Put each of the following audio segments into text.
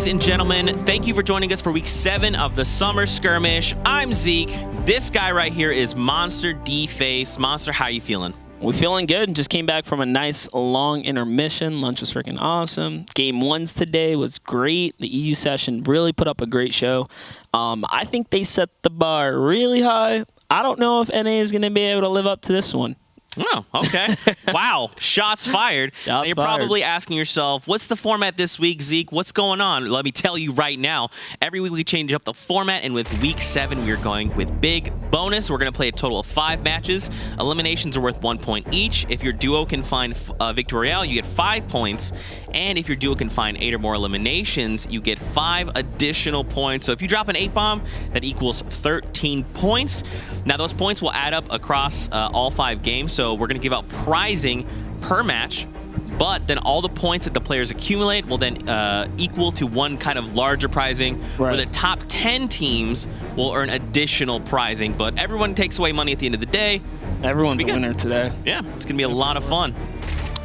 and gentlemen, thank you for joining us for week 7 of the Summer Skirmish. I'm Zeke. This guy right here is Monster D-Face. Monster, how are you feeling? We feeling good. Just came back from a nice long intermission. Lunch was freaking awesome. Game 1s today was great. The EU session really put up a great show. I think they set the bar really high. I don't know if NA is going to be able to live up to this one. Oh, okay. Wow. Shots fired. Now you're probably asking yourself, what's the format this week, Zeke? What's going on? Let me tell you right now. Every week we change up the format, and with week 7, we're going with big bonus. We're going to play a total of 5 matches. Eliminations are worth 1 point each. If your duo can find Victory Royale, you get 5 points. And if your duo can find 8 or more eliminations, you get 5 additional points. So if you drop an 8-bomb, that equals 13 points. Now, those points will add up across all 5 games. So we're going to give out prizing per match, but then all the points that the players accumulate will then equal to one kind of larger prizing, where the top 10 teams will earn additional prizing, but everyone takes away money at the end of the day. Everyone's a winner today. Yeah, it's going to be a lot of fun.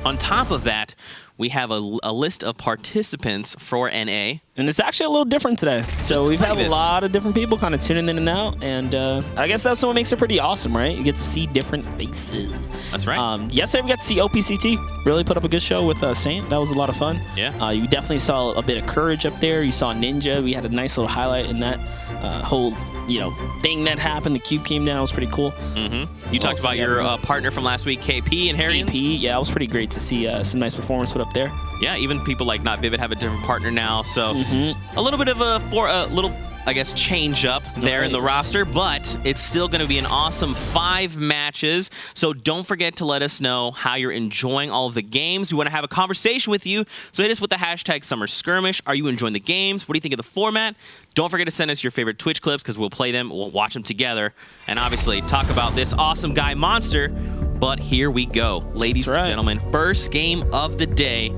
On top of that, we have a list of participants for NA. And it's actually a little different today. So we've had a lot of different people kind of tuning in and out. And I guess that's what makes it pretty awesome, right? You get to see different faces. That's right. Yesterday we got to see OPCT. Really put up a good show with Saint. That was a lot of fun. Yeah. You definitely saw a bit of courage up there. You saw Ninja. We had a nice little highlight in that whole thing that happened. The cube came down. It was pretty cool. Mm-hmm. You talked about your partner from last week, KP and Harry. KP, yeah, it was pretty great to see some nice performance put up there. Yeah, even people like Not Vivid have a different partner now, so a little bit of a little, I guess, change up there in the roster, but it's still going to be an awesome 5 matches. So don't forget to let us know how you're enjoying all of the games. We want to have a conversation with you, so hit us with the hashtag Summer Skirmish. Are you enjoying the games? What do you think of the format? Don't forget to send us your favorite Twitch clips, because we'll play them, we'll watch them together, and obviously talk about this awesome guy, Monster. But here we go, ladies and gentlemen. First game of the day.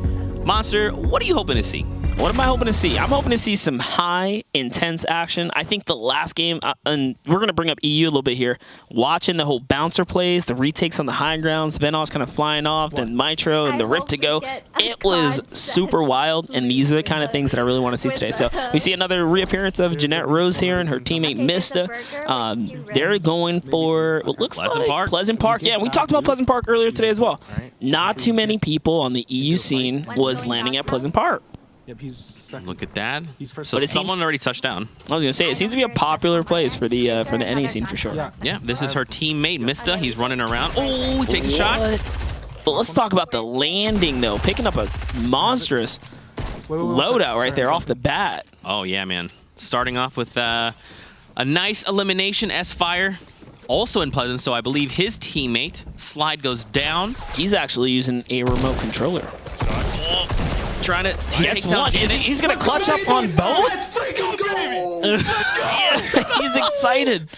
Monster, what are you hoping to see? What am I hoping to see? I'm hoping to see some high, intense action. I think the last game, and we're going to bring up EU a little bit here, watching the whole bouncer plays, the retakes on the high grounds, Venos kind of flying off, then Mitro and the Rift to go. It was super wild, and these are the kind of things that I really want to see today. So we see another reappearance of Jeanette Rose here and her teammate Mista. They're going for what looks like Pleasant Park. Yeah, we talked about Pleasant Park earlier today as well. Not too many people on the EU scene was landing at Pleasant Park. Yep, he's second. Look at that. He's first. So someone already touched down. I was gonna say it seems to be a popular place for the NA scene for sure. Yeah, this is her teammate Mista. He's running around. Oh, he takes a shot. But let's talk about the landing though. Picking up a monstrous loadout right there off the bat. Oh yeah, man. Starting off with a nice elimination. S-Fire. Also in Pleasant, so I believe his teammate Slide goes down. He's actually using a remote controller. Trying to he's gonna clutch up on both. Let's freaking go! He's excited.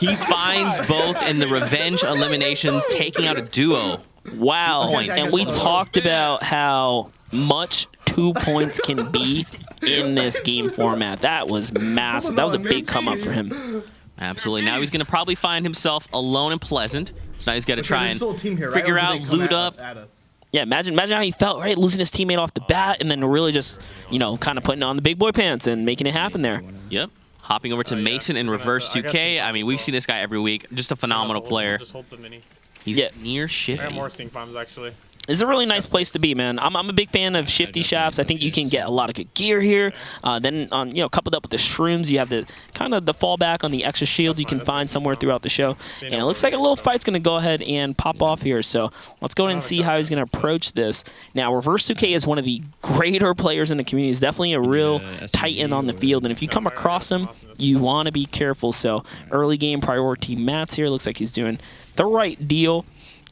He finds both in the revenge eliminations, taking out a duo. Wow. And we talked about how much 2 points can be in this game format. That was massive. That was a big come up for him. Absolutely. Now he's going to probably find himself alone and Pleasant. So now he's got to try and figure out, loot up. Yeah, imagine how he felt, right? Losing his teammate off the bat and then really just, kind of putting on the big boy pants and making it happen there. Yep. Hopping over to Mason in reverse 2K. I mean, we've seen this guy every week. Just a phenomenal player. He's near Shifty. I have more sync bombs, actually. It's a really nice place to be, man. I'm a big fan of Shifty Shafts. I think you can get a lot of good gear here. Then, coupled up with the shrooms, you have the kind of the fallback on the extra shields you can find somewhere throughout the show. And it looks like a little fight's going to go ahead and pop off here. So let's go ahead and see how he's going to approach this. Now, Reverse 2K is one of the greater players in the community. He's definitely a real titan on the field. And if you come across him, you want to be careful. So early game priority Mats here. Looks like he's doing the right deal.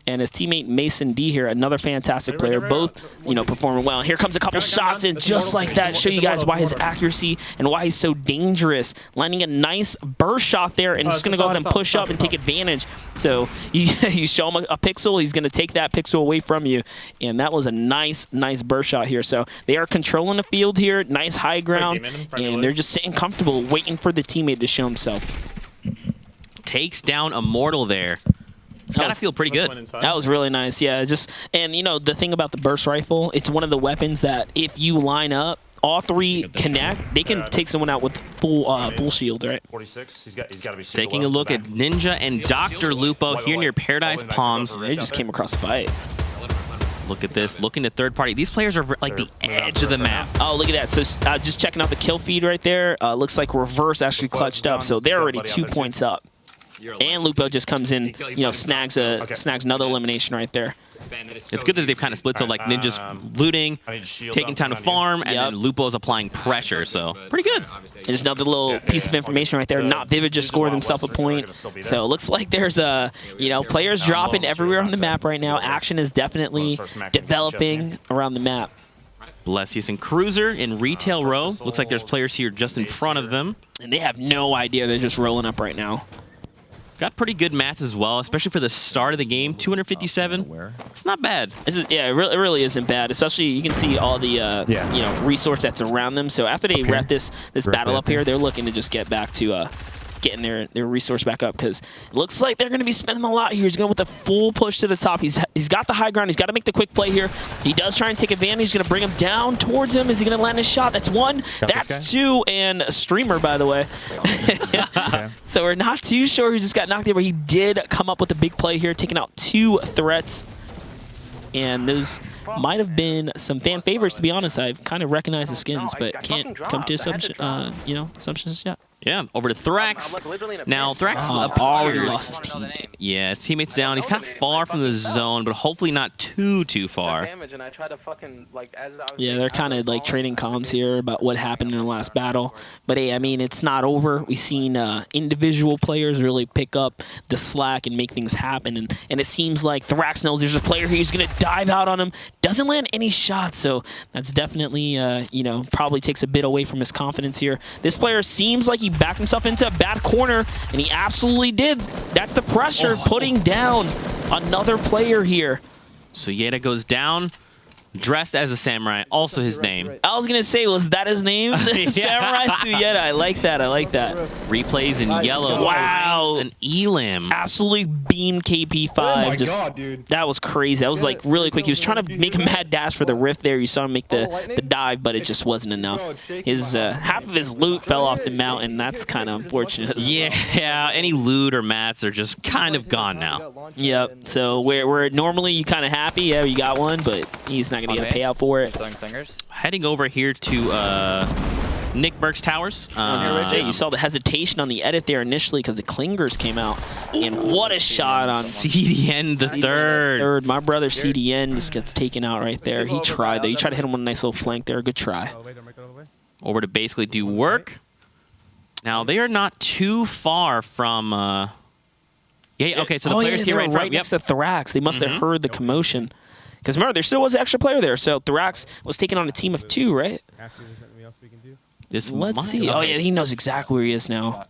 And his teammate Mason D here, another fantastic player, both performing well. Here comes a couple shots in just like that. Show you guys why his accuracy and why he's so dangerous. Landing a nice burst shot there, and just going to go ahead and push up and take advantage. So you show him a pixel, he's going to take that pixel away from you. And that was a nice burst shot here. So they are controlling the field here, nice high ground, and they're just sitting comfortable waiting for the teammate to show himself. Takes down Immortal there. It's got to feel pretty good. That was really nice, yeah. And the thing about the burst rifle, it's one of the weapons that if you line up all three connect, they can take someone out with full shield, right? 46. He's got to be super Taking low a look back. at Ninja and Dr. Lupo here near Paradise Palms. They just came across a fight. Look at this, looking to third party. These players are like the edge of the map. Oh, look at that. So just checking out the kill feed right there. Looks like Reverse actually clutched up, so they're already 2 points up. And Lupo just comes in, snags another elimination right there. It's good that they've kind of split, so like Ninja's looting, taking time to farm, and then Lupo's applying pressure, so pretty good. And just another little piece of information right there. Not Vivid just scored himself a point. So it looks like there's players dropping everywhere on the map right now. Action is definitely developing around the map. Blessius and Cruiser in Retail Row. Looks like there's players here just in front of them. And they have no idea they're just rolling up right now. Got pretty good mats as well, especially for the start of the game. 257. It's not bad. It really isn't bad. Especially you can see all the resource that's around them. So after they wrap this battle up here, they're looking to just get back to getting their resource back up, because it looks like they're going to be spending a lot here. He's going with a full push to the top. He's got the high ground. He's got to make the quick play here. He does try and take advantage. He's going to bring him down towards him. Is he going to land his shot? That's one. That's two. And a streamer, by the way. So we're not too sure who just got knocked there, but he did come up with a big play here, taking out 2 threats. And those might have been some fan favorites, to be honest. I've kind of recognized the skins, but can't come to assumptions yet. Yeah, over to Thrax. Now, Thrax already lost his teammate. Yeah, his teammate's down. He's kind of far from the zone, but hopefully not too far. Yeah, they're kind of like trading comms here about what happened in the last battle. But hey, I mean, it's not over. We've seen individual players really pick up the slack and make things happen. And it seems like Thrax knows there's a player here who's going to dive out on him. Doesn't land any shots, so that's definitely, probably takes a bit away from his confidence here. This player seems like he backed himself into a bad corner, and he absolutely did. That's the pressure putting down another player here. So Yeda goes down, dressed as a samurai, also his name. I was going to say, was that his name? Samurai Suyeda. I like that. I like that. Replays in yellow. Wow. An Elim. Absolutely beamed KP5. Oh my God, dude. That was crazy. That was like really quick. He was trying to make a mad dash for the rift there. You saw him make the dive, but it just wasn't enough. His half of his loot fell off the mountain. That's kind of unfortunate. Yeah, any loot or mats are just kind of gone now. Yep. So where normally you kind of happy, yeah, you got one, but he's not going to get a payout for it. Heading over here to Nick Burke's Towers. I was going to say, you saw the hesitation on the edit there initially because the Clingers came out. And what a shot on CDN the third. My brother CDN just gets taken out right there. He tried, though. He tried to hit him with a nice little flank there. Good try. Over to basically do work. Now, they are not too far from... okay, so the players here right next to Thrax. They must have heard the commotion. Because remember, there still was an extra player there. So Thrax was taking on a team of 2, right? Let's see. Oh, yeah, he knows exactly where he is now.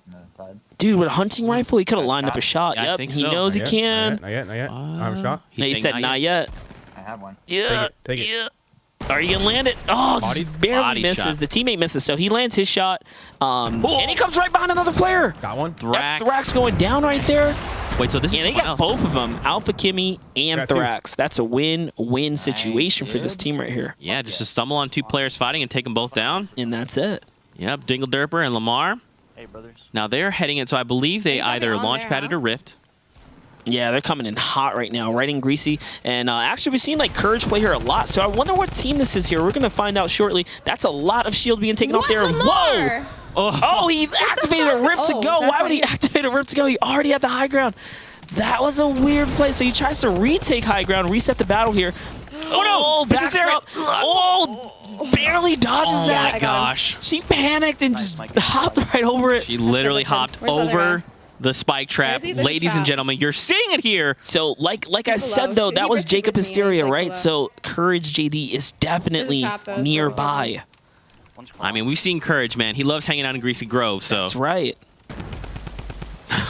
Dude, with a hunting rifle, he could have lined up a shot. Yeah, Yep, he knows he can. Not yet. I have a shot. He said not yet. I have one. Yeah. Take it. Are you gonna land it? Oh, just barely Body misses. shot. The teammate misses, so he lands his shot. And he comes right behind another player. Got one. That's Thrax going down right there. Wait, so this is Yeah, they someone got else. both of them, Alpha Kimmy and Got two. Thrax. That's a win-win situation for this team right here. Yeah, just to stumble on 2 players fighting and take them both down. And that's it. Yep, Dingle Derper and Lamar. Hey, brothers. Now they're heading in, so I believe they either launch padded or rift. Yeah, they're coming in hot right now, right in greasy. And actually, we've seen like Courage play here a lot. So I wonder what team this is here. We're going to find out shortly. That's a lot of shield being taken off there. Whoa! Oh, he activated a rift to go. Why would he activate a rift to go? He already had the high ground. That was a weird play. So he tries to retake high ground, reset the battle here. Oh, no! Backs up. Oh, barely dodges that. Oh, my gosh. She panicked and just hopped right over it. She literally hopped over the spike trap. Ladies and gentlemen, you're seeing it here. So, like I said, though, that was Jacob Hysteria, right? So, Courage JD is definitely nearby. I mean, we've seen Courage, man. He loves hanging out in Greasy Grove, so. That's right.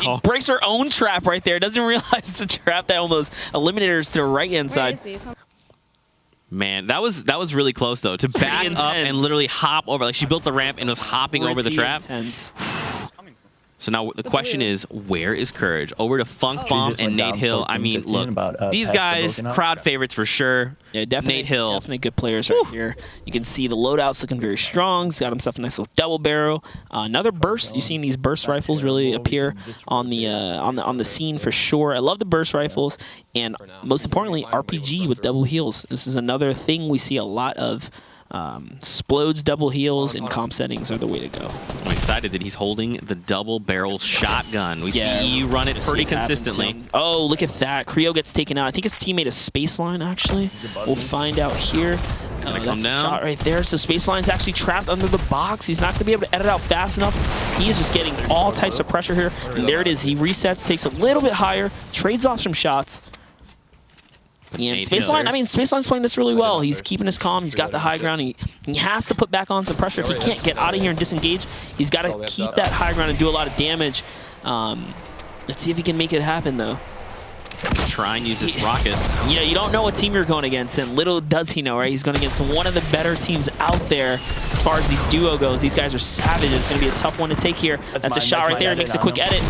He breaks her own trap right there. Doesn't realize it's a trap that almost eliminated her to the right-hand side. Man, that was really close, though. To back up and literally hop over. Like, she built the ramp and was hopping over the trap. Intense. So now the question is, where is Courage? Over to Funk Bomb and Nate Hill. I mean, look, these guys, crowd favorites for sure. Yeah, definitely. Nate Hill. Definitely good players right here. You can see the loadout's looking very strong. He's got himself a nice little double barrel. Another burst. You've seen these burst rifles really appear on the scene for sure. I love the burst rifles, and most importantly, RPG with double heals. This is another thing we see a lot of. Splodes, double heals, and comp settings are the way to go. I'm excited that he's holding the double barrel shotgun. We see you run it pretty consistently. Oh, look at that. Creo gets taken out. I think his teammate is Spaceline, actually. We'll find out here. It's going to come down. Shot right there. So Spaceline's actually trapped under the box. He's not going to be able to edit out fast enough. He is just getting all types of pressure here. And there it is. He resets, takes a little bit higher, trades off some shots. And Spaceline, I mean, Spaceline's playing this really well. He's keeping his calm. He's got the high ground. He has to put back on some pressure. If he can't get out of here and disengage, he's got to keep that high ground and do a lot of damage. Let's see if he can make it happen, though. Try and use this rocket. You know, you don't know what team you're going against, and little does he know, right? He's going against one of the better teams out there as far as these duo goes. These guys are savages. It's going to be a tough one to take here. That's a shot right there. He makes a quick edit.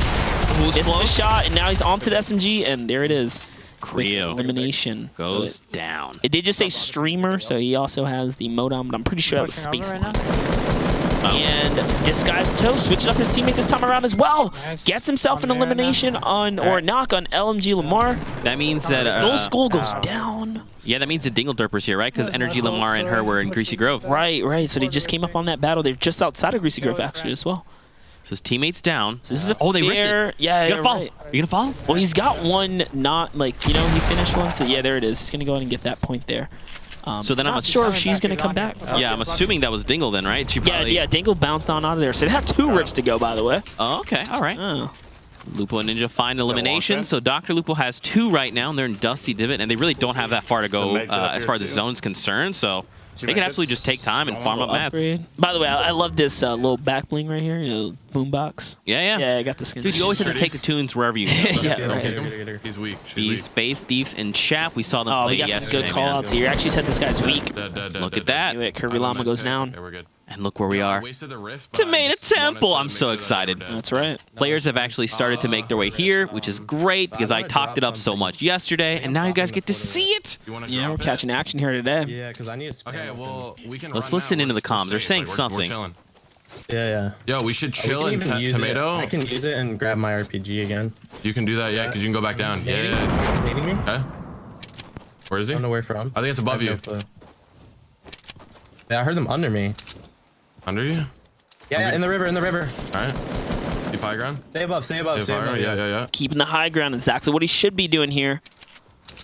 Misses the shot, and now he's onto the SMG, and there it is. Creo elimination goes down. It did just say streamer, so he also has the modem, but I'm pretty sure that was Spaceline. And this guy's toast, switching up his teammate this time around as well. Gets himself an elimination on, or a knock on LMG Lamar. That means that Gold Skull goes down. Yeah, that means the Dingle Derper's here, right? Because Energy Lamar and her were in Greasy Grove. Right. So they just came up on that battle. They're just outside of Greasy Grove, actually, as well. So his teammate's down. So this is a they ripped it. Yeah, you're gonna fall. Right. You're gonna fall? Well, he's got one, not like, you know, he finished one. So yeah, there it is. He's gonna go ahead and get that point there. So then I'm not sure if she's gonna come back. Yeah, I'm assuming that was Dingle then, right? She probably... Yeah, Dingle bounced on out of there. So they have 2 rips to go, by the way. Oh, okay, all right. Oh. Lupo and Ninja find elimination. So Dr. Lupo has 2 right now, and they're in Dusty Divot, and they really don't have that far to go as far as the zone's concerned. So they can absolutely just take time and farm up mats. By the way, I love this little back bling right here, you know, boombox. Yeah, I got the skin. Dude, you always have to take the tunes wherever you go. Yeah, right. He's weak. These Space Thieves and Chap, we saw them play we got yesterday. some good call-outs here. You actually said this guy's weak. Look at that. Kirby Llama goes down. Yeah, we're good. And look where we are. Tomato Temple! I'm so excited. That's right. Players have actually started to make their way here, which is great because I talked it up so much yesterday, and now you guys get to see it. Yeah, we're catching action here today. Yeah, because I need to. Okay, well, we can. Let's listen into the comms. They're saying something. Yeah. Yo, we should chill and pet Tomato. I can use it and grab my RPG again. You can do that, yeah, because you can go back down. Yeah. Hating me? Okay. Where is he? I don't know where from. I think it's above you. Yeah, I heard them under me. Under you? Yeah, in the river, All right. Keep high ground. Stay above. Yeah. Keeping the high ground, exactly what he should be doing here.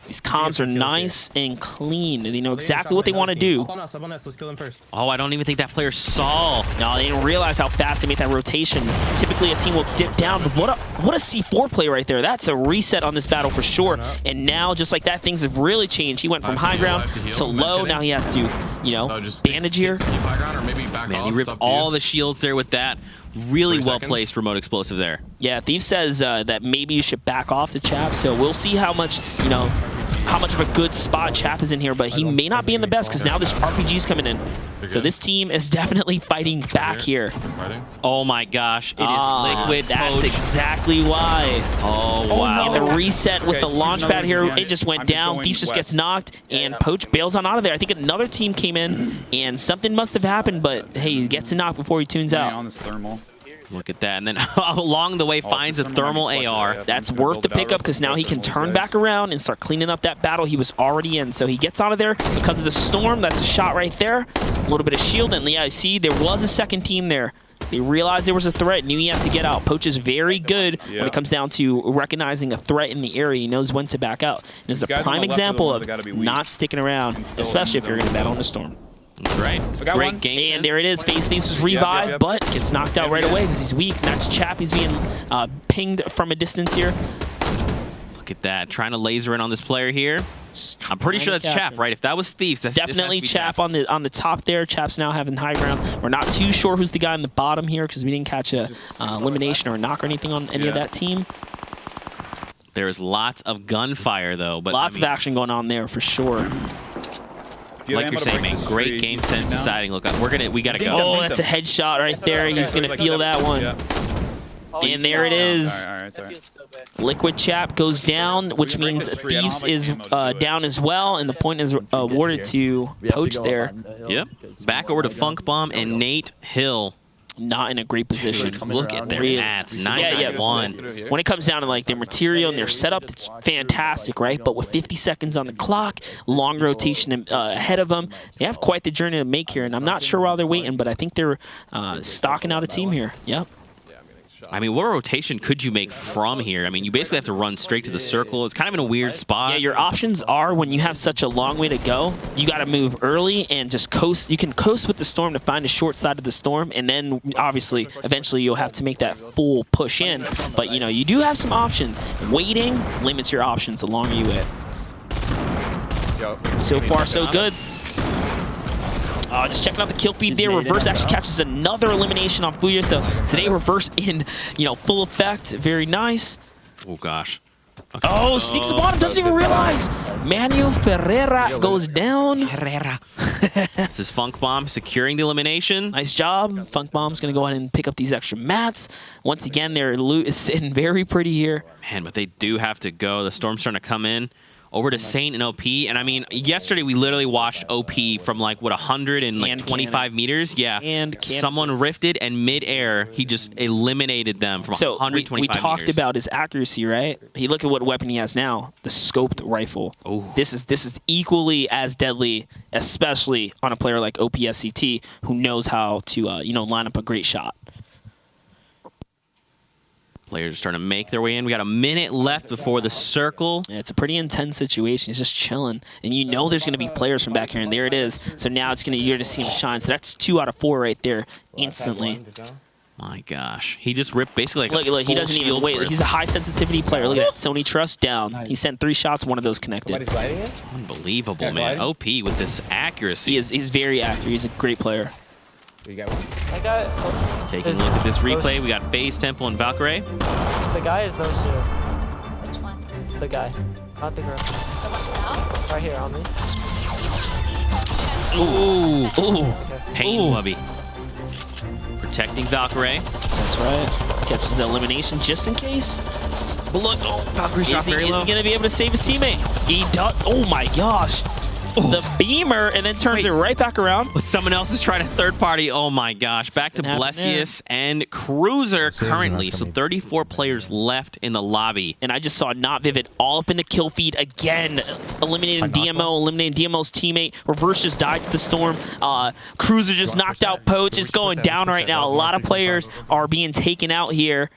These comms are nice and clean, and they know exactly what they want to do. Up on us, let's kill him first. Oh, I don't even think that player saw. No, they didn't realize how fast they made that rotation. Typically, a team will dip down, but what a C4 play right there. That's a reset on this battle for sure. And now, just like that, things have really changed. He went from high ground to low. Now he has to, you know, bandage here. Man, he ripped all the shields there with that. Really well-placed remote explosive there. Yeah, Thief says that maybe you should back off the Chap, so we'll see how much, you know, how much of a good spot Chap is in here, but he may not be in the best because now this RPG's coming in. So this team is definitely fighting back here. Oh my gosh, it is Liquid. That's exactly why. Oh wow. And the reset with the launch pad here, it just went down. Thief just gets knocked, and Poach bails on out of there. I think another team came in, and something must have happened, but hey, he gets a knock before he tunes out. On this thermal. Look at that, and then along the way finds a thermal AR. That's worth the pickup because now he can turn back around and start cleaning up that battle he was already in. So he gets out of there because of the storm. That's a shot right there. A little bit of shield, and yeah, I see there was a second team there. They realized there was a threat, knew he had to get out. Poach is very good when it comes down to recognizing a threat in the area. He knows when to back out. And it's a prime example of not sticking around, especially if you're going to battle in the storm. That's right. It's great game. And there it is. Face Thieves was revived, but gets knocked out right away because he's weak. And that's Chap. He's being pinged from a distance here. Look at that. Trying to laser in on this player here. I'm pretty sure that's Chap, right? If that was Thieves, that's definitely Chap on the top there. Chap's now having high ground. We're not too sure who's the guy on the bottom here because we didn't catch a elimination or a knock or anything on any of that team. There's lots of gunfire though, but lots of action going on there for sure. Like you're saying, man, great game sense deciding. Look, we gotta go. Oh, that's a headshot right there. He's gonna feel that one. And there it is. All right. Liquid Chap goes down, which means Thieves is down as well, and the point is awarded to Poach there. Yep. Back over to Funk Bomb and Nate Hill. Not in a great position. Look at their mats. 9-1. When it comes down to like their material and their setup, it's fantastic, right? But with 50 seconds on the clock, long rotation ahead of them, they have quite the journey to make here. And I'm not sure while they're waiting, but I think they're stocking out a team here. Yep. I mean, what rotation could you make from here? I mean, you basically have to run straight to the circle. It's kind of in a weird spot. Yeah, your options are when you have such a long way to go, you got to move early and just coast. You can coast with the storm to find a short side of the storm, and then obviously, eventually, you'll have to make that full push in. But, you know, you do have some options. Waiting limits your options the longer you wait. So far, so good. Just checking out the kill feed there. Reverse actually catches another elimination on Fuya. So today, Reverse in, full effect. Very nice. Oh, gosh. Okay. Oh, sneaks upon him. Doesn't even realize. Manuel Ferreira goes down. This is Funk Bomb securing the elimination. Nice job. Funk Bomb's going to go ahead and pick up these extra mats. Once again, their loot is sitting very pretty here. Man, but they do have to go. The storm's starting to come in. Over to Saint and OP, and I mean, yesterday we literally watched OP from like, what, 125 meters? Yeah. And someone rifted, and mid-air, he just eliminated them from 125 meters. We talked about his accuracy, right? Look at what weapon he has now, the scoped rifle. Oh. This is equally as deadly, especially on a player like OPSCT, who knows how to, line up a great shot. Players are starting to make their way in. We got a minute left before the circle. Yeah, it's a pretty intense situation. He's just chilling. And you know there's going to be players from back here, and there it is. So now you're going to see him shine. So that's 2 out of 4 right there instantly. My gosh. He just ripped basically like look, he doesn't even wait. He's a high sensitivity player. Look at that. Sony Trust down. He sent 3 shots, 1 of those connected. Unbelievable, man. OP with this accuracy. He's very accurate. He's a great player. You got one? I got. Taking a look at this replay, we got FaZe, Temple, and Valkyrie. The guy is no shield. Which one? The guy, not the girl. Right here on me. Ooh. Okay. Pain Lubby. Protecting Valkyrie. That's right. Catches the elimination just in case. But look, Valkyrie's dropped very low. Is he going to be able to save his teammate? He does. Oh my gosh. The beamer, and then turns it right back around. But someone else is trying to third party. Oh my gosh. Back to Blessius and Cruiser currently. So 34 players left in the lobby. And I just saw Not Vivid all up in the kill feed again. Eliminating DMO, eliminating DMO's teammate. Reverse just died to the storm. Cruiser just knocked out Poach. It's going down right now. A lot of players are being taken out here.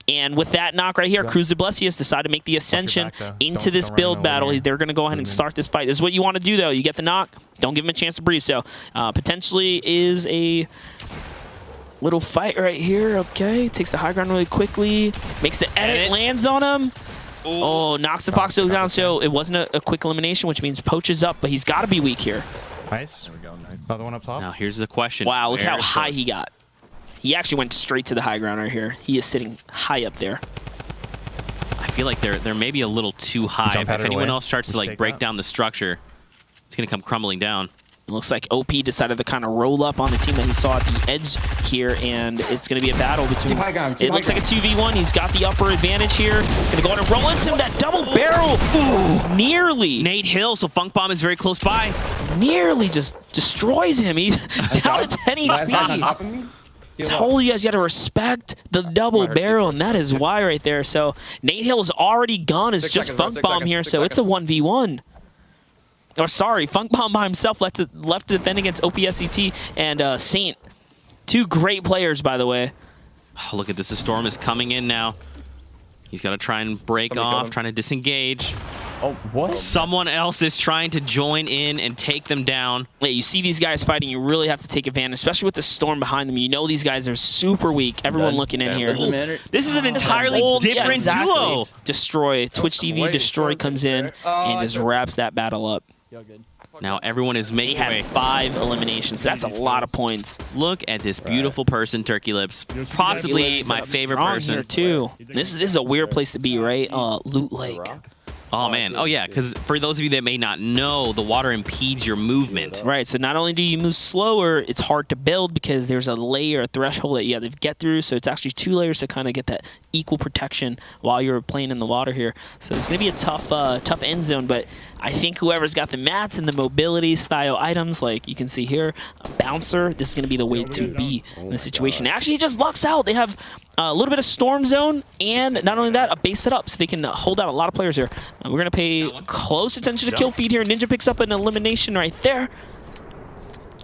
And with that knock right here, Cruiser Blessius decided to make the ascension into this build battle. They're going to go ahead and start this fight. This is what you want to do, though. You get the knock. Don't give him a chance to breathe. So potentially is a little fight right here. Okay, takes the high ground really quickly. Makes the edit, lands on him. Oh, knocks the Fox down. So it wasn't a quick elimination, which means Poach is up, but he's got to be weak here. Nice. There we go. Nice. Another one up top. Now here's the question. Wow, look how high he got. He actually went straight to the high ground right here. He is sitting high up there. I feel like they're maybe a little too high. If anyone else starts to like break down the structure, it's going to come crumbling down. It looks like OP decided to kind of roll up on the team that he saw at the edge here, and it's going to be a battle between... It looks like a 2v1. He's got the upper advantage here. He's going to go ahead and roll into him. That double barrel. Ooh, nearly. Nate Hill, so Funk Bomb is very close by. Nearly just destroys him. He's down to 10 HP. Told you guys got to respect the double barrel, and that is why right there. So Nate Hill is already gone. It's just Funk Bomb here, so it's a 1v1. Or sorry, Funk Bomb by himself left to defend against OPSCT and Saint. 2 great players, by the way. Oh, look at this. The storm is coming in now. He's got to try and break off, trying to disengage. Oh, what? Someone else is trying to join in and take them down. Wait, you see these guys fighting, you really have to take advantage, especially with the storm behind them. You know these guys are super weak. Everyone looking in here. This is an entirely different duo. Destroy. Twitch TV Destroy comes in and just wraps that battle up. Now everyone is making way. 5 eliminations. That's a lot of points. Look at this beautiful person, Turkey Lips. Possibly my favorite person. Here too. This is a weird place to be, right? Loot Lake. Oh, man. Oh, yeah, because for those of you that may not know, the water impedes your movement. Right, so not only do you move slower, it's hard to build because there's a layer, a threshold that you have to get through, so it's actually 2 layers to kind of get that equal protection while you're playing in the water here. So it's going to be a tough end zone, but I think whoever's got the mats and the mobility style items, like you can see here, a bouncer, this is going to be the way to be in the situation. Actually, he just lucks out. They have a little bit of storm zone, and not only that, a base set up, so they can hold out a lot of players here. We're going to pay close attention to kill feed here. Ninja picks up an elimination right there.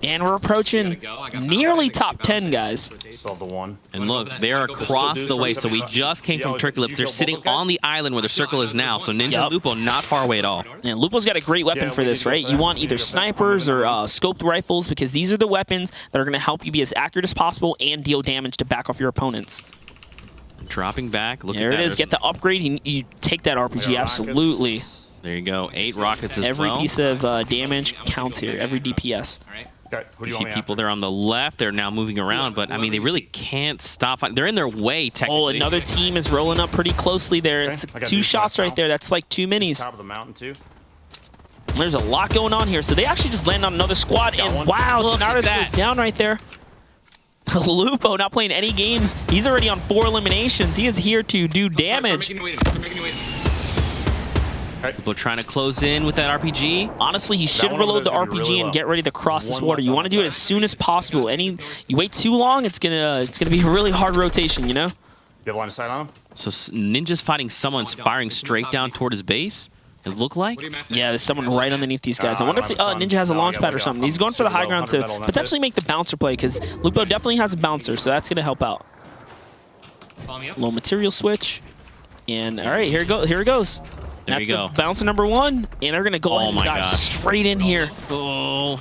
And we're approaching nearly top 10, guys. Still the one. And look, they're across the way, so we just came from Turkey Lift. They're sitting on the island where the circle is now, so Ninja and Lupo not far away at all. And Lupo's got a great weapon for this, right? You want either snipers or scoped rifles, because these are the weapons that are going to help you be as accurate as possible and deal damage to back off your opponents. Dropping back. Look there at that. It is. Get the upgrade. You take that RPG, absolutely. There you go. 8 rockets as Every well. piece of damage counts here. Every DPS. Okay, who do You you see want me people there on the left. They're now moving around, but I mean, they really can't stop. They're in their way, technically. Oh, another team is rolling up pretty closely there. It's I got 2 these shots right myself. there. That's like 2 minis. Top of the mountain too. There's a lot going on here. So they actually just landed on another squad. Got And one. wow, Look at Tanaris that. goes down right there. Lupo not playing any games. He's already on 4 eliminations. He is here to do damage. People are trying to close in with that RPG. Honestly, he should one over reload the there is gonna be RPG really and low. get ready to cross this One water. left You on want to that do it as side. soon as possible. You wait too long, it's gonna be a really hard rotation, you know? You have line of sight on him? So Ninja's fighting someone's firing straight down toward his base. It look like. Yeah, there's someone right underneath these guys. I I wonder if don't have a ton. Ninja has a No, I launch got pad or like something. a He's going for the high super low ground 100 to metal, and that's potentially make the bouncer play, because Lupo definitely has a bouncer, so that's gonna help out. Low material switch, and all right, here it goes. There That's we go. the bouncer number 1, and they're gonna go ahead and my dive gosh. straight in here. Oh.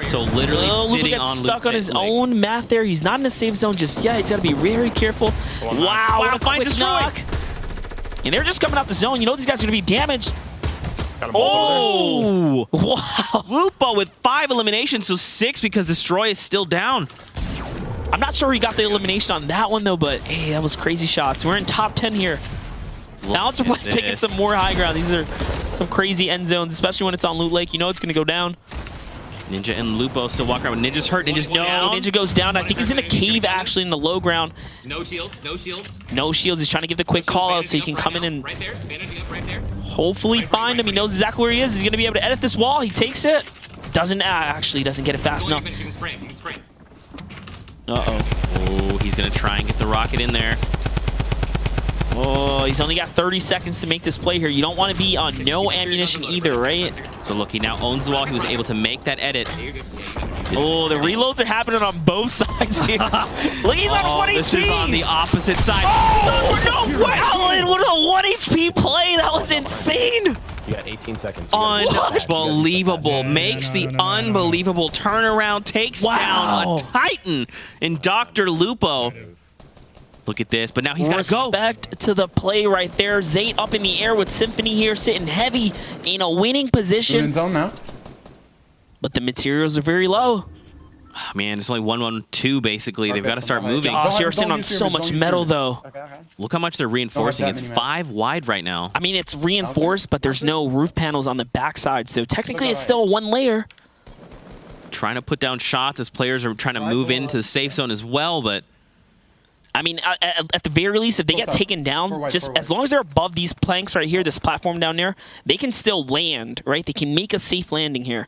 So literally Oh, Lupo sitting gets on stuck on his like, own mat there. He's not in a safe zone just yet. He's got to be very careful. Wow, what a finds quick destroy. knock. And they're just coming out the zone. You know these guys are going to be damaged. Got him both over there. Oh! Wow. Lupo with 5 eliminations, so 6 because Destroy is still down. I'm not sure he got the elimination on that one, though, but hey, that was crazy shots. We're in top 10 here. Bouncer play taking some more high ground. These are some crazy end zones, especially when it's on Loot Lake. You know it's going to go down. Ninja and Lupo still walking around. Ninja's hurt. Ninja's No, down. Ninja goes down. I think he's in a cave, actually, in the low ground. No shields, no shields. No shields. He's trying to give the quick call out so he can come in and Right there, bandaging up right there. hopefully find him. He knows exactly where he is. He's going to be able to edit this wall. He takes it. Doesn't get it fast enough. You can spray him, you can spray him. Uh-oh. Oh, he's going to try and get the rocket in there. Oh, he's only got 30 seconds to make this play here. You don't want to be on no ammunition either, right? So look, he now owns the wall. He was able to make that edit. Oh, the reloads are happening on both sides here. Look, he's on 1 This HP. is on the opposite side. Oh, no way! Alan, what a 1 HP play. That was insane. You got 18 seconds. Unbelievable. Makes the unbelievable turnaround. Takes down a Titan in Dr. Lupo. Look at this, but now he's got to go. Respect to the play right there. Zate up in the air with Symphony here, sitting heavy in a winning position. In zone now. But the materials are very low. Oh, man, it's only 1-1-2 basically. They've got to start moving. Gosh, you're Don't sitting on use so Skirmish, much don't use metal, Skirmish. though. Okay. Look how much they're reinforcing. that It's many, man. 5 wide right now. I mean, it's reinforced, but there's no roof panels on the backside, so technically it's still 1 layer. Trying to put down shots as players are trying to move into the safe zone as well, but I mean, at the very least, if they get taken down, just as long as they're above these planks right here, this platform down there, they can still land, right? They can make a safe landing here.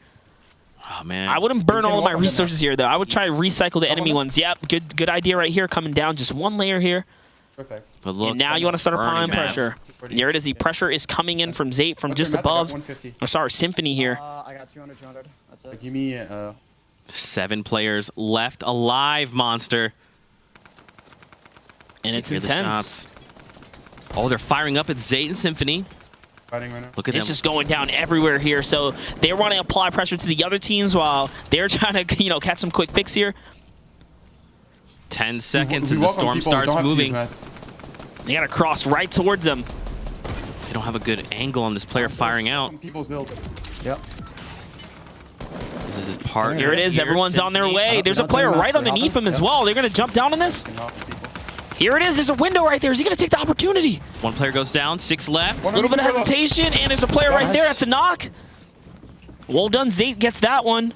oh man. I wouldn't burn all of my walk on them resources here, though. I would try to recycle the enemy ones. Yep, good idea right here, coming down. Just 1 layer here. Perfect. But look, And now you want to start applying burning mats. pressure. There it is. The pressure is coming in from Zate from just Mats, I got above. 150. Or sorry, Symphony here. I got 200. That's it. Give me 7 players left alive, Monster. And it's Hear the intense. shots. Oh, they're firing up at Zate and Symphony. fighting right now. Look at It's them. just going down everywhere here. So they want to apply pressure to the other teams while they're trying to, catch some quick picks here. 10 seconds We and the welcome storm people who starts don't have to use moving. mats. They got to cross right towards them. They don't have a good angle on this player firing out. People's build. Yep. This is his partner. Here it is. Everyone's on their way. There's a player right underneath him as well. They're going to jump down on this. Here it is. There's a window right there. Is he going to take the opportunity? One player goes down, 6 left. A little bit of hesitation, and there's a player right there. That's a knock. Well done. Zate gets that one.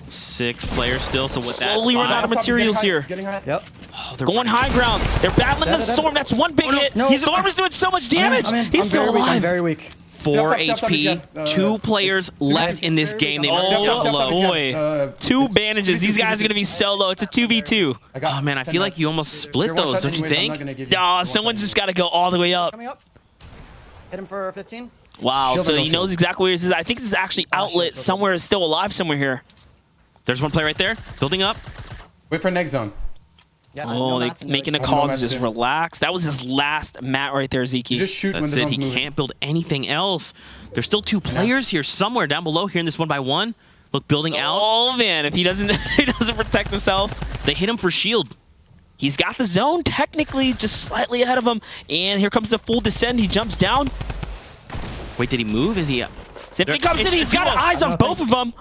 6 players still, so with Slowly that run out of five- materials here. Yep. Oh, they're Going high ground. They're battling the Storm. That's one big hit. no. Storm is doing so much damage. He's still alive. I'm very weak. 4 Jeff, HP, Jeff, 2 players left in this game. They must have Oh, gone low. boy. 2 bandages. These guys are going to be so low. It's a 2v2. Oh, man, I feel like you almost split those, don't you think? Oh, someone's just got to go all the way up. Coming up. Hit him for 15. Wow, Shield so and no he knows shield. exactly where he is. I think this is actually outlet somewhere. Is still alive somewhere here. There's one player right there, building up. Wait for next zone. Yeah, Oh, they making a call to just relax. That was his last mat right there, Zeke. You just shoot when That's the it. zone's He moving. can't build anything else. There's still 2 players here somewhere down below here in this 1x1. Look, building out. Oh man, if he doesn't protect himself, They hit him for shield. he's got the zone technically just slightly ahead of him. And here comes the full descend. He jumps down. Wait, did he move? Is he up? Symphony comes in. He's got eyes on both of them.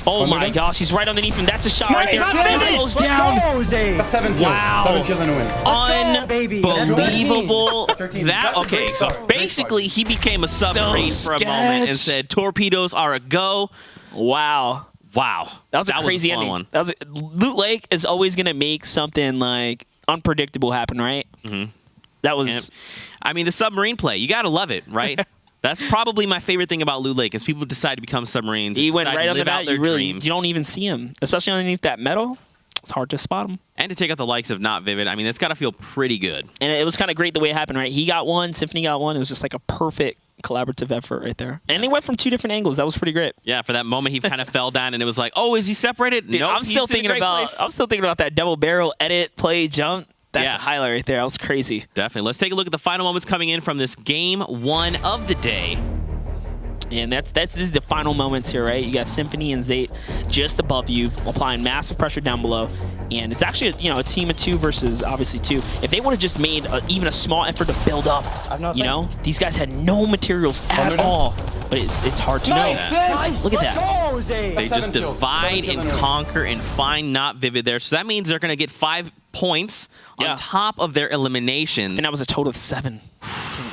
Oh my gosh, he's right underneath him. That's a shot right there. He goes down. That's 7 kills. Wow. 7 kills and a win. baby. Unbelievable. That's 13. That That's a okay, great so start. basically he became a submarine for a moment and sketch. said torpedoes are a go. Wow. Wow. That was a crazy fun ending. one. That was Loot Lake is always gonna make something like unpredictable happen, right? Mm-hmm. That was Yep. I mean, the submarine play, you got to love it, right? That's probably my favorite thing about Loot Lake is people decide to become submarines. he went decide right to under live out that. their You really dreams. you don't even see him, especially underneath that metal. It's hard to spot him. And to take out the likes of Not Vivid, I mean, it's got to feel pretty good. And it was kind of great the way it happened, right? He got one, Symphony got one. It was just like a perfect collaborative effort right there. And they went from 2 different angles. That was pretty great. Yeah, for that moment, he kind of fell down, and it was like, oh, is he separated? Dude, Nope, I'm still he's in a thinking great about place. I'm still thinking about that double barrel edit play jump. That's Yeah. a highlight right there. That was crazy. Definitely. Let's take a look at the final moments coming in from this game 1 of the day. And this is the final moments here, right? You got Symphony and Zate just above you, applying massive pressure down below. And it's actually a team of 2 versus obviously 2. If they would have just made even a small effort to build up, these guys had no materials at all. But it's hard to know. Look at that. They just divide and conquer and find Not Vivid there. So that means they're going to get 5 points on top of their eliminations. And that was a total of 7.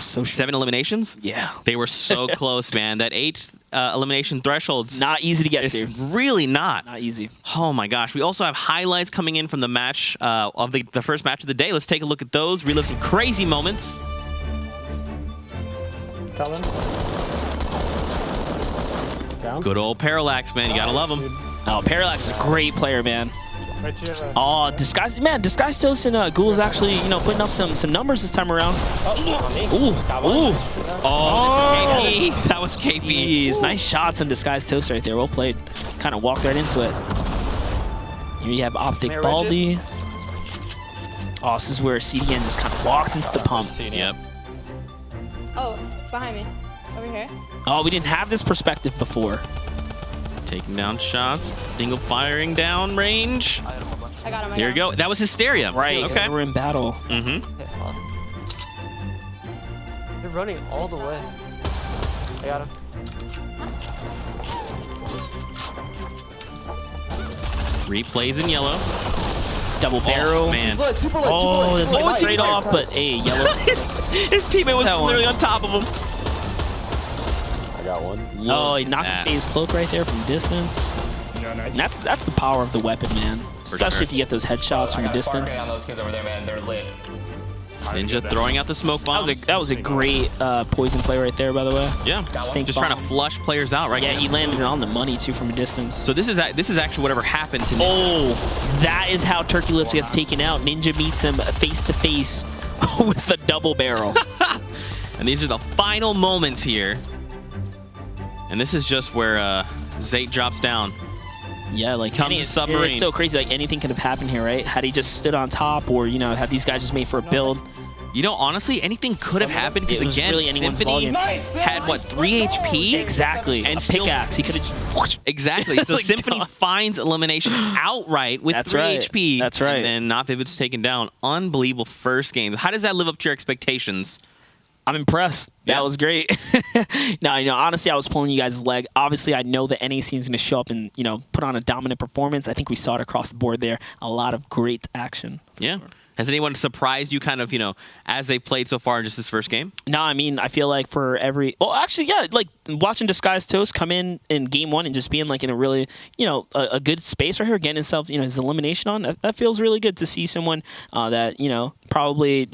So 7 eliminations? Yeah. They were so close, man. That 8 elimination threshold's Not easy to get it's to. really not. Not easy. Oh my gosh. We also have highlights coming in from the match of the first match of the day. Let's take a look at those, relive some crazy moments. Tell him. Down. Good old Parallax, man. You gotta love him. Oh, Parallax is a great player, man. Right to your left. Oh, Disguise Toast and Ghoul's actually, putting up some numbers this time around. Ooh. Ooh. Oh, this is KP. That was KP. Jeez, nice shots on Disguise Toast right there. Well played. Kind of walked right into it. Here you have Optic Mayor Baldy. Oh, this is where CDN just kind of walks into the pump. Yep. Oh, behind me. Over here. Oh, we didn't have this perspective before. Taking down shots. Dingle firing down range. I got him. There you go. That was Hysteria. Right, 'cause Okay. we're in battle. Mm-hmm. Hit lost. They're running all the way. I got him. Replays in yellow. Double barrel. Oh, man. Super lit, Oh, it's like nice. straight off, but hey, yellow. his teammate was That one. literally on top of him. I got one. Oh, he Look knocked at his cloak right there from distance. Yeah, nice. And that's the power of the weapon, man. Especially sure. if you get those headshots from a distance. on those kids over there, man. They're lit. Ninja throwing out the smoke bombs. That was a great poison play right there, by the way. Yeah. Stink Just bomb. trying to flush players out right Yeah, now. he landed it on the money too from a distance. So this is actually whatever happened to Ninja. Oh, that is how Turkey Lips gets taken out. Ninja meets him face to face with the double barrel. And these are the final moments here. And this is just where Zate drops down. Yeah, like Comes a submarine. It's so crazy. Like anything could have happened here, right? Had he just stood on top, or had these guys just made for a build. You know, honestly, anything could have happened because It was again, really anyone's Symphony ballgame. had what 3 HP Exactly. and a still pickaxe. He could have just. exactly. So Like, Symphony God. finds elimination outright with That's 3 right. HP. That's right. And then Not Vivid's taken down. Unbelievable first game. How does that live up to your expectations? I'm impressed. Yeah. That was great. No, honestly, I was pulling you guys' leg. Obviously, I know that NAC is going to show up and, put on a dominant performance. I think we saw it across the board there. A lot of great action. Yeah. Has anyone surprised you kind of, as they've played so far in just this first game? No, I mean, I feel like for every... Well, actually, yeah, like watching Disguised Toast come in game 1 and just being like in a really, a good space right here, getting himself, his elimination on, that feels really good to see someone that, probably,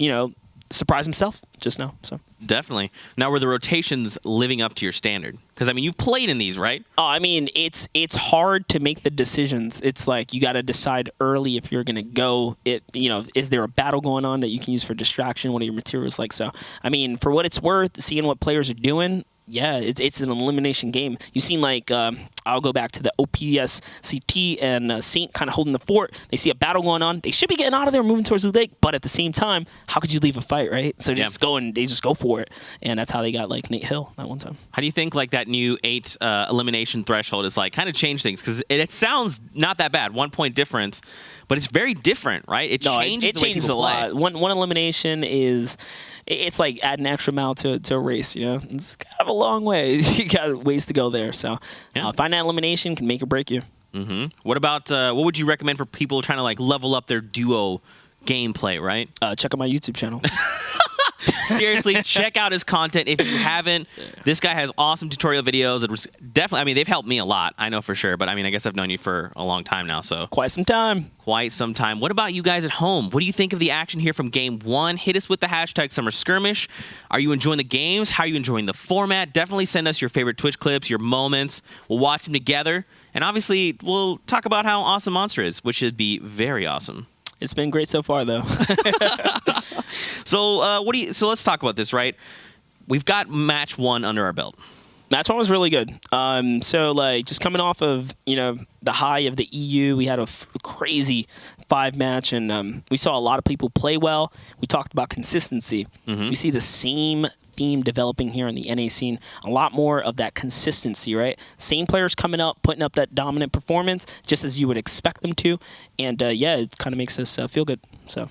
surprise himself just now. So Definitely. Now, were the rotations living up to your standard? Because, I mean, you've played in these, right? Oh, I mean, it's hard to make the decisions. It's like you got to decide early if you're going to go. Is there a battle going on that you can use for distraction? What are your materials like? So, I mean, for what it's worth, seeing what players are doing, yeah, it's an elimination game. You've seen, like, I'll go back to the OPS CT and Saint kind of holding the fort. They see a battle going on. They should be getting out of there, moving towards the lake. But at the same time, how could you leave a fight, right? So they just go for it. And that's how they got, like, Nate Hill that one time. How do you think, like, that new 8 elimination threshold is, like, kind of changed things? Because it sounds not that bad, 1 point difference, but it's very different, right? It changes a the way lot. One elimination is... It's like add an extra mile to a race, It's kind of a long way. You got ways to go there. So find that elimination can make or break you. Mm-hmm. What about, what would you recommend for people trying to, like, level up their duo gameplay, right? Check out my YouTube channel. Seriously, check out his content if you haven't. This guy has awesome tutorial videos. It was definitely, I mean, they've helped me a lot, I know for sure. But I mean, I guess I've known you for a long time now, so. Quite some time. Quite some time. What about you guys at home? What do you think of the action here from game 1? Hit us with the hashtag Summer Skirmish. Are you enjoying the games? How are you enjoying the format? Definitely send us your favorite Twitch clips, your moments. We'll watch them together. And obviously, we'll talk about how awesome Monster is, which should be very awesome. It's been great so far, though. So let's talk about this, right? We've got match 1 under our belt. Match 1 was really good. So, like, just coming off of, the high of the EU, we had a crazy 5 match, and we saw a lot of people play well. We talked about consistency. We see the same theme developing here in the NA scene. A lot more of that consistency, right? Same players coming up, putting up that dominant performance, just as you would expect them to. And, it kind of makes us feel good. So...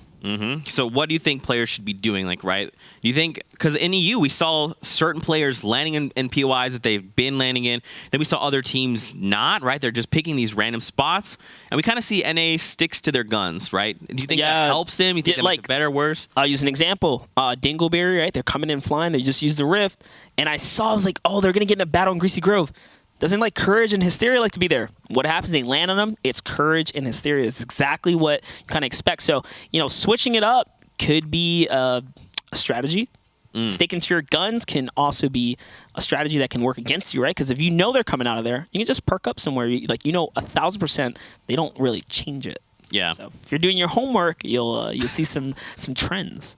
So what do you think players should be doing, like, right? Do you think, because in EU we saw certain players landing in POIs that they've been landing in, then we saw other teams not, right? They're just picking these random spots, and we kind of see NA sticks to their guns, right? Do you think that helps them? You think that makes it better or worse? I'll use an example. Dingleberry, right? They're coming in flying. They just used the Rift, and I was like, oh, they're going to get in a battle in Greasy Grove. Doesn't like Courage and Hysteria like to be there? What happens? They land on them. It's Courage and Hysteria. It's exactly what you kind of expect. So, switching it up could be a strategy. Sticking to your guns can also be a strategy that can work against you, right? Because if you know they're coming out of there, you can just perk up somewhere. 1,000% they don't really change it. Yeah. So if you're doing your homework, you'll see some trends.